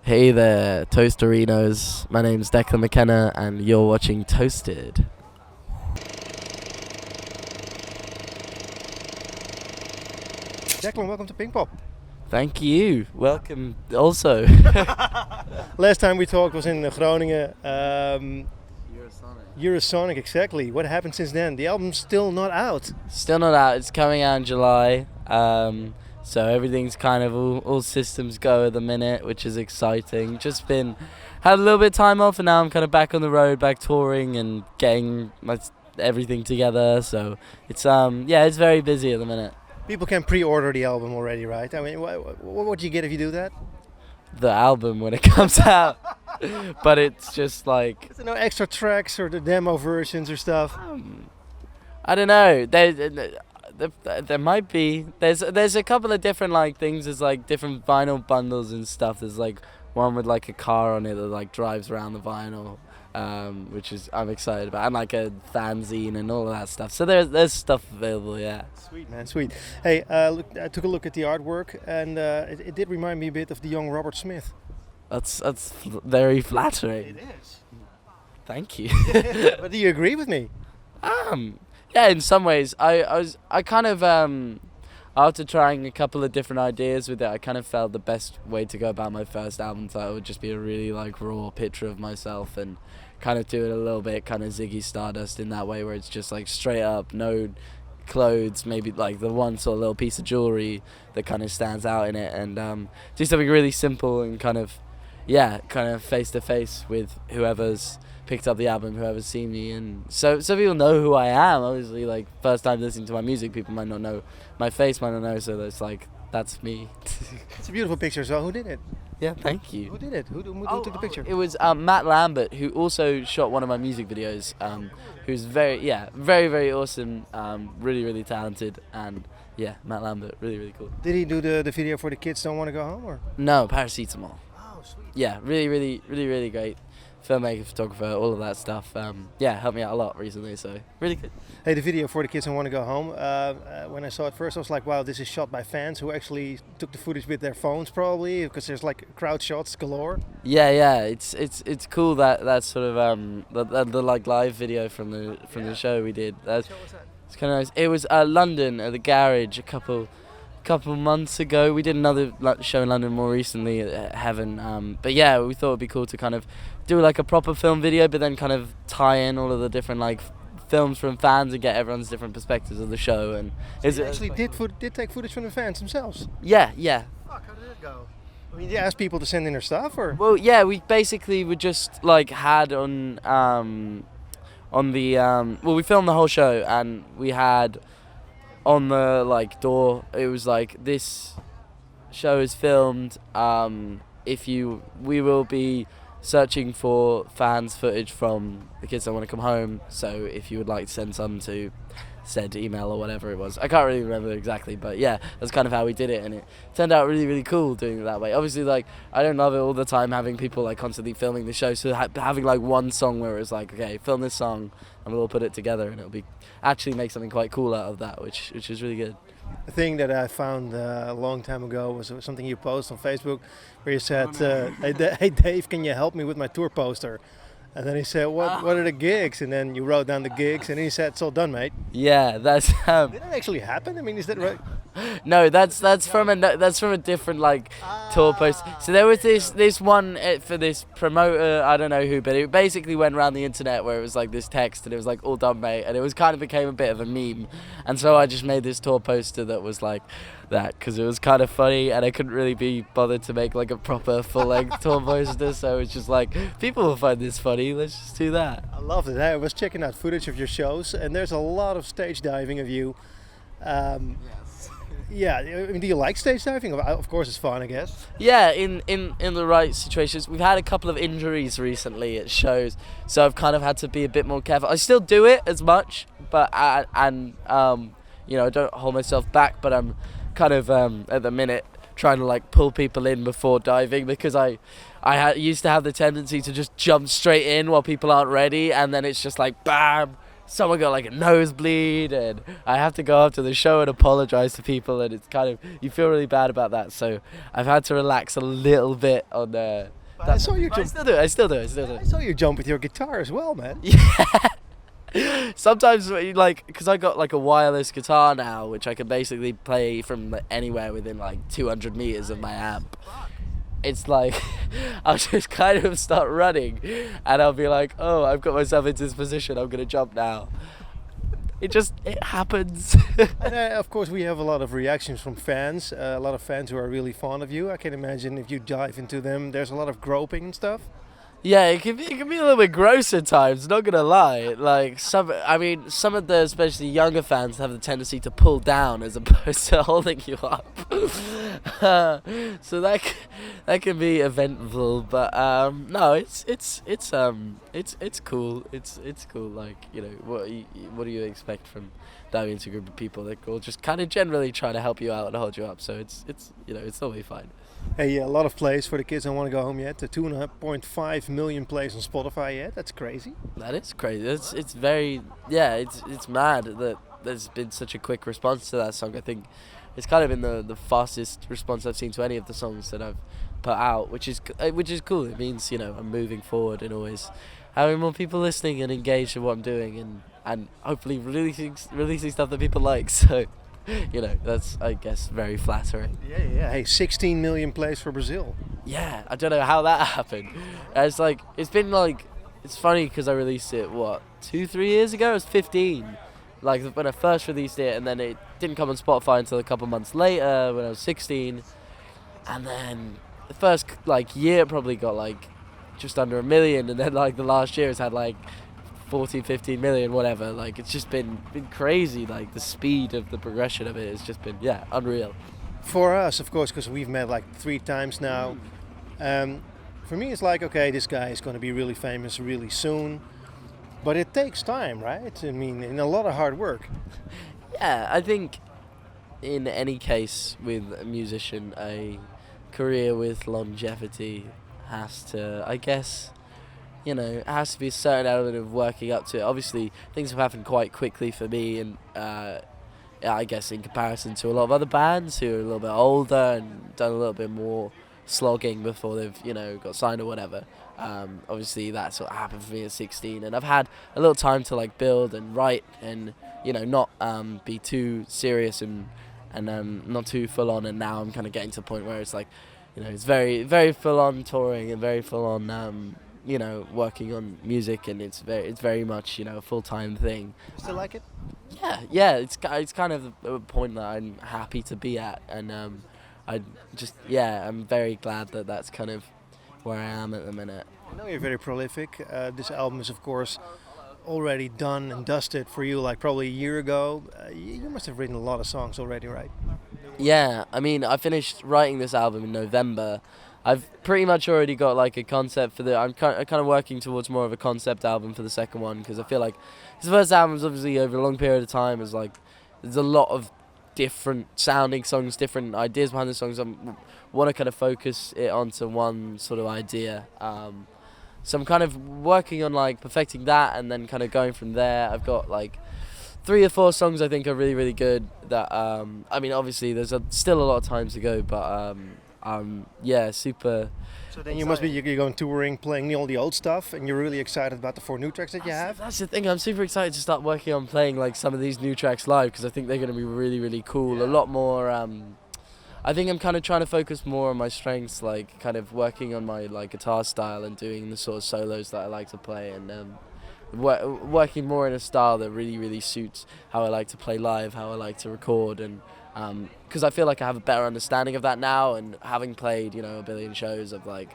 Hey there, Toasterinos. My name's Declan McKenna, and you're watching Toasted. Declan, welcome to Pinkpop. Thank you. Welcome also. Last time we talked was in Groningen. Eurosonic. Eurosonic, exactly. What happened since then? The album's still not out. Still not out. It's coming out in July. So everything's kind of all systems go at the minute, which is exciting. Just had a little bit of time off, and now I'm kind of back on the road, back touring and getting everything together. So it's it's very busy at the minute. People can pre-order the album already, right? I mean, what do you get if you do that? The album when it comes out, but it's just like Is there no extra tracks or the demo versions or stuff? I don't know. There might be. There's a couple of different like things. There's like different vinyl bundles and stuff. There's like one with like a car on it that like drives around the vinyl, which is I'm excited about, and like a fanzine and all of that stuff. So there's stuff available. Yeah. Sweet man, sweet. Hey, look, I took a look at the artwork, and it did remind me a bit of the young Robert Smith. That's very flattering. It is. Thank you. But do you agree with me? Yeah, in some ways, I kind of after trying a couple of different ideas with it, I kind of felt the best way to go about my first album title would just be a really like raw picture of myself and kind of do it a little bit kind of Ziggy Stardust in that way, where it's just like straight up, no clothes, maybe like the one sort of little piece of jewelry that kind of stands out in it, and do something really simple and kind of face to face with whoever's picked up the album, whoever's seen me, and so people know who I am. Obviously, like first time listening to my music, people might not know my face, might not know, so it's like that's me. It's a beautiful picture as well. Who did it? Yeah, thank you. Who did it? Who took the picture? It was Matt Lambert, who also shot one of my music videos, who's very awesome, really talented, and yeah, Matt Lambert, really cool. Did he do the video for The Kids Don't Want to Go Home, or? No, Paracetamol. Oh, sweet. Yeah, really great filmmaker, photographer, all of that stuff. Helped me out a lot recently, so really good. Hey, the video for The Kids Don't Want to Go Home, when I saw it first, I was like, wow, this is shot by fans who actually took the footage with their phones probably, because there's like crowd shots galore. Yeah, it's cool that sort of the like live video from the show we did. What show was that? It's kind of nice. It was London at the Garage a couple months ago. We did another show in London more recently at Heaven, but yeah, we thought it'd be cool to kind of do like a proper film video, but then kind of tie in all of the different like films from fans and get everyone's different perspectives of the show. And So you actually did take footage from the fans themselves? Yeah. Fuck, how did it go? I mean, you asked people to send in their stuff, or? Well, yeah, we basically were just like had on the we filmed the whole show, and we had on the like door, it was like, this show is filmed, we will be searching for fans footage from The Kids Don't Want to Come Home, so if you would like to send some to said email or whatever it was, I can't really remember exactly, but yeah, that's kind of how we did it, and it turned out really cool doing it that way. Obviously, like, I don't love it all the time having people like constantly filming the show, so having like one song where it's like, okay, film this song and we'll all put it together, and it'll be actually make something quite cool out of that, which is really good. The thing that I found a long time ago was something you posted on Facebook, where you said, hey Dave, can you help me with my tour poster? And then he said, what are the gigs? And then you wrote down the gigs, and then he said, it's all done, mate. Yeah, that's Did that actually happen? I mean, is that right? No, that's from a different like tour post. So there was this one for this promoter, I don't know who, but it basically went around the internet where it was like this text, and it was like, all done, mate, and it was kind of became a bit of a meme, and so I just made this tour poster that was like that, because it was kind of funny, and I couldn't really be bothered to make like a proper full-length tour poster, so it's just like, people will find this funny, let's just do that. I loved it. I was checking out footage of your shows, and there's a lot of stage diving of you. Yes. Yeah, I mean, do you like stage diving? Of course, it's fun, I guess. Yeah, in the right situations. We've had a couple of injuries recently at shows, so I've kind of had to be a bit more careful. I still do it as much, but I don't hold myself back, but I'm kind of at the minute trying to like pull people in before diving, because I used to have the tendency to just jump straight in while people aren't ready, and then it's just like bam, someone got like a nosebleed, and I have to go after the show and apologize to people, and it's kind of, you feel really bad about that. So I've had to relax a little bit on the. I saw you I jump. still do it. I still do it. I still do I it. saw you jump with your guitar as well, man. Yeah. Sometimes, like, because I got like a wireless guitar now, which I can basically play from like, anywhere within like 200 meters of my amp. It's like, I'll just kind of start running, and I'll be like, oh, I've got myself into this position, I'm gonna jump now. It happens. And of course, we have a lot of reactions from fans. A lot of fans who are really fond of you. I can imagine if you dive into them, there's a lot of groping and stuff. Yeah, it can be a little bit gross at times, not gonna lie. Like some of the especially younger fans have the tendency to pull down as opposed to holding you up. So that can be eventful, but no, it's cool. It's cool. Like, you know, what do you expect from diving into a group of people that will just kind of generally try to help you out and hold you up? So it's totally fine. Hey, a lot of plays for the kids. I want to go home yet. The 2.5 million plays on Spotify yet. That's crazy. That is crazy. It's very, yeah. It's mad that there's been such a quick response to that song. I think it's kind of been the fastest response I've seen to any of the songs that I've put out, which is cool. It means, you know, I'm moving forward and always having more people listening and engaged in what I'm doing, and hopefully releasing stuff that people like. So, you know, that's, I guess, very flattering. Yeah. Hey, 16 million plays for Brazil. Yeah, I don't know how that happened. It's like, it's funny because I released it, 2-3 years ago? I was 15. Like, when I first released it, and then it didn't come on Spotify until a couple months later when I was 16. And then the first, like, year probably got, like, just under 1 million, and then, like, the last year it's had, like, 14, 15 million, whatever. Like, it's just been crazy. Like, the speed of the progression of it has just been, unreal. For us, of course, because we've met like 3 times now. For me, it's like, okay, this guy is going to be really famous really soon. But it takes time, right? I mean, and a lot of hard work. Yeah, I think in any case with a musician, a career with longevity has to, I guess, you know, it has to be a certain element of working up to it. Obviously, things have happened quite quickly for me, and I guess in comparison to a lot of other bands who are a little bit older and done a little bit more slogging before they've, you know, got signed or whatever. Obviously, that's what happened for me at 16, and I've had a little time to like build and write and, you know, not be too serious and not too full on. And now I'm kind of getting to the point where it's like, you know, it's very, very full on touring and very full on. You know, working on music, and it's very much, you know, a full-time thing. You still like it? Yeah, it's kind of a point that I'm happy to be at, and I'm very glad that that's kind of where I am at the minute. I know you're very prolific. This album is, of course, already done and dusted for you, like probably a year ago. You must have written a lot of songs already, right? Yeah, I mean, I finished writing this album in November. I've pretty much already got like a concept for I'm kind of working towards more of a concept album for the second one, because I feel like the first album is obviously over a long period of time. Is like there's a lot of different sounding songs, different ideas behind the songs. I want to kind of focus it onto one sort of idea. So I'm kind of working on like perfecting that, and then kind of going from there. I've got like 3 or 4 songs I think are really, really good. That I mean, obviously there's still a lot of time to go, but super. So then you must be, you're going touring, playing all the old stuff, and you're really excited about the 4 new tracks that you have? That's the thing, I'm super excited to start working on playing like some of these new tracks live, because I think they're going to be really, really cool. A lot more, I think I'm kind of trying to focus more on my strengths, like kind of working on my like guitar style and doing the sort of solos that I like to play, and working more in a style that really, really suits how I like to play live, how I like to record, and because I feel like I have a better understanding of that now, and having played, you know, a billion shows, of like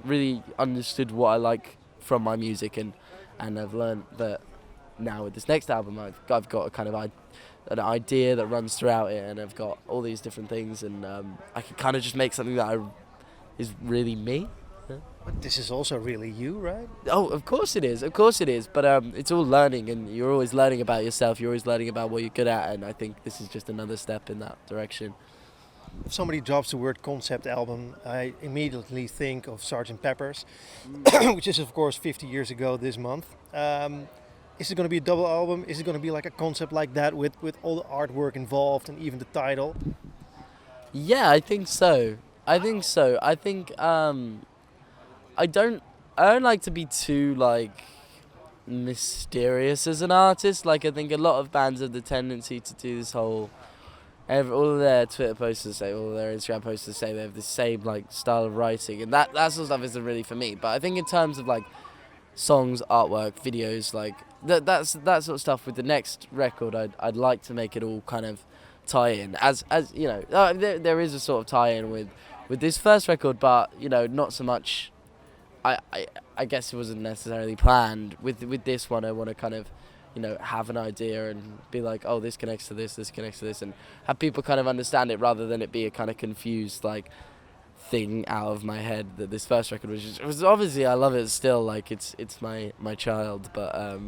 really understood what I like from my music, and I've learned that now with this next album I've got a kind of an idea that runs throughout it, and I've got all these different things, and I can kind of just make something that is really me. But this is also really you, right? Oh, of course it is, but it's all learning, and you're always learning about yourself, you're always learning about what you're good at, and I think this is just another step in that direction. if somebody drops the word concept album, I immediately think of Sgt. Pepper's, which is of course 50 years ago this month. Is it going to be a double album? Is it going to be like a concept like that with all the artwork involved and even the title? Yeah, I think so. I think I don't like to be too like mysterious as an artist. Like I think a lot of bands have the tendency to do this whole all of their Twitter posters say, all of their Instagram posters say they have the same like style of writing, and that sort of stuff isn't really for me. But I think in terms of like songs, artwork, videos, like that sort of stuff with the next record, I'd like to make it all kind of tie in as you know. There is a sort of tie in with this first record, but you know, not so much. I guess it wasn't necessarily planned. With this one, I want to kind of, you know, have an idea and be like, oh, this connects to this connects to this, and have people kind of understand it rather than it be a kind of confused like thing out of my head that this first record was obviously I love it still, like it's my child, but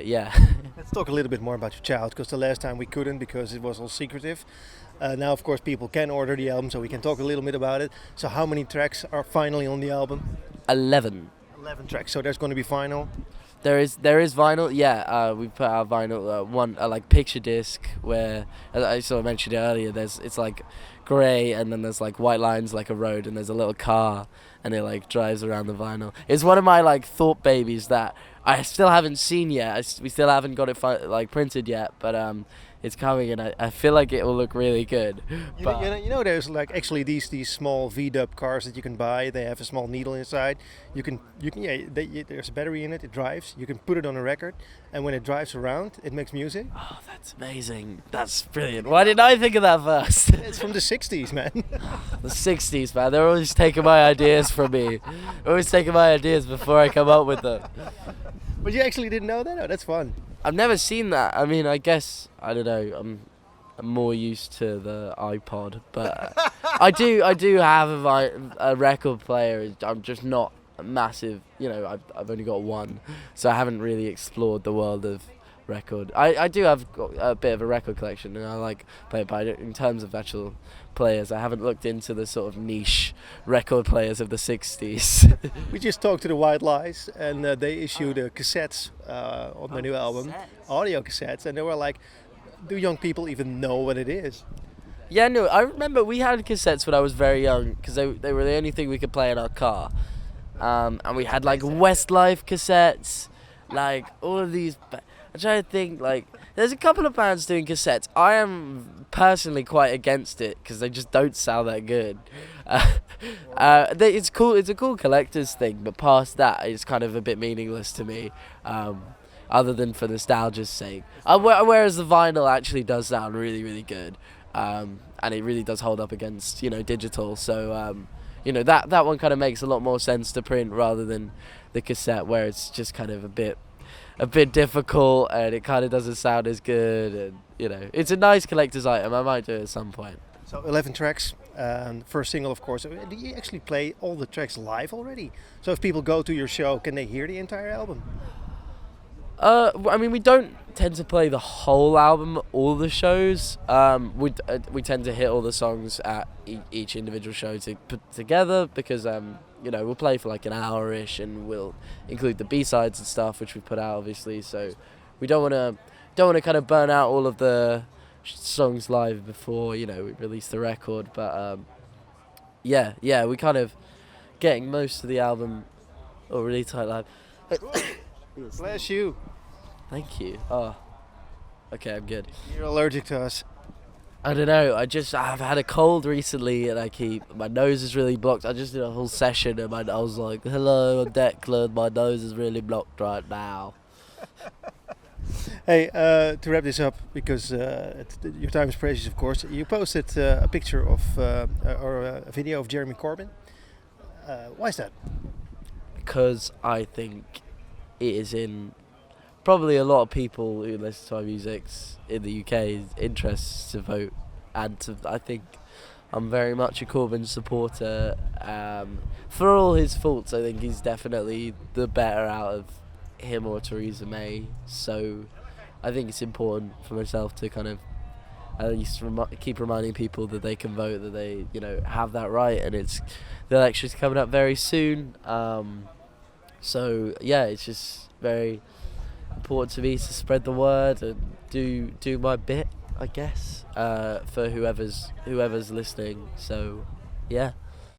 yeah. Let's talk a little bit more about your child, because the last time we couldn't because it was all secretive. Now, of course, people can order the album, so we can talk a little bit about it. So how many tracks are finally on the album? 11 tracks, so there's going to be vinyl. There is vinyl, yeah. We put out vinyl, one like picture disc where, as I sort of mentioned it earlier, it's like grey and then there's like white lines like a road and there's a little car and it like drives around the vinyl. It's one of my like thought babies that I still haven't seen yet. We still haven't got it like printed yet, but it's coming and I feel like it will look really good. You know, there's like actually these small V-dub cars that you can buy. They have a small needle inside. There's a battery in it. It drives. You can put it on a record, and when it drives around, it makes music. Oh, that's amazing. That's brilliant. Why didn't I think of that first? It's from the 60s, man. The 60s, man. They're always taking my ideas from me. Always taking my ideas before I come up with them. But you actually didn't know that? Oh, that's fun. I've never seen that. I mean, I guess, I don't know, I'm more used to the iPod, but I do have a record player. I'm just not a massive, you know, I've only got one, so I haven't really explored the world of record. I do have a bit of a record collection, and I like play it, but in terms of actual players, I haven't looked into the sort of niche record players of the 60s. We just talked to the White Lies, and they issued cassettes on their new album, audio cassettes, and they were like, do young people even know what it is? Yeah, no, I remember we had cassettes when I was very young, because they were the only thing we could play in our car. And we had like Westlife cassettes, like all of these. I'm trying to think, like, there's a couple of bands doing cassettes. I am personally quite against it because they just don't sound that good. It's cool. It's a cool collector's thing, but past that, it's kind of a bit meaningless to me, other than for nostalgia's sake. Whereas the vinyl actually does sound really, really good, and it really does hold up against, you know, digital. So, you know, that one kind of makes a lot more sense to print rather than the cassette, where it's just kind of a bit difficult and it kind of doesn't sound as good, and you know, it's a nice collector's item. I might do it at some point. So 11 tracks, first single, of course. Do you actually play all the tracks live already? So if people go to your show, can they hear the entire album? I mean, we don't tend to play the whole album, all the shows. We tend to hit all the songs at each individual show to put together, because you know, we'll play for like an hour-ish and we'll include the B-sides and stuff, which we put out obviously. So we don't want to kind of burn out all of the songs live before, you know, we release the record. But yeah, we kind of getting most of the album really tight live. Bless you. Thank you. Oh, okay, I'm good. You're allergic to us. I don't know. I've had a cold recently, and my nose is really blocked. I just did a whole session, and I was like, "Hello, I'm Declan. My nose is really blocked right now." Hey, to wrap this up, because your time is precious, of course. You posted a picture of or a video of Jeremy Corbyn. Why is that? Because I think it is in probably a lot of people who listen to our music in the UK's interests to vote, and I think I'm very much a Corbyn supporter. For all his faults, I think he's definitely the better out of him or Theresa May. So I think it's important for myself to kind of I used to keep reminding people that they can vote, that they, have that right, and the election's coming up very soon. So yeah, it's just very important to me to spread the word and do my bit, I guess, for whoever's listening. So yeah.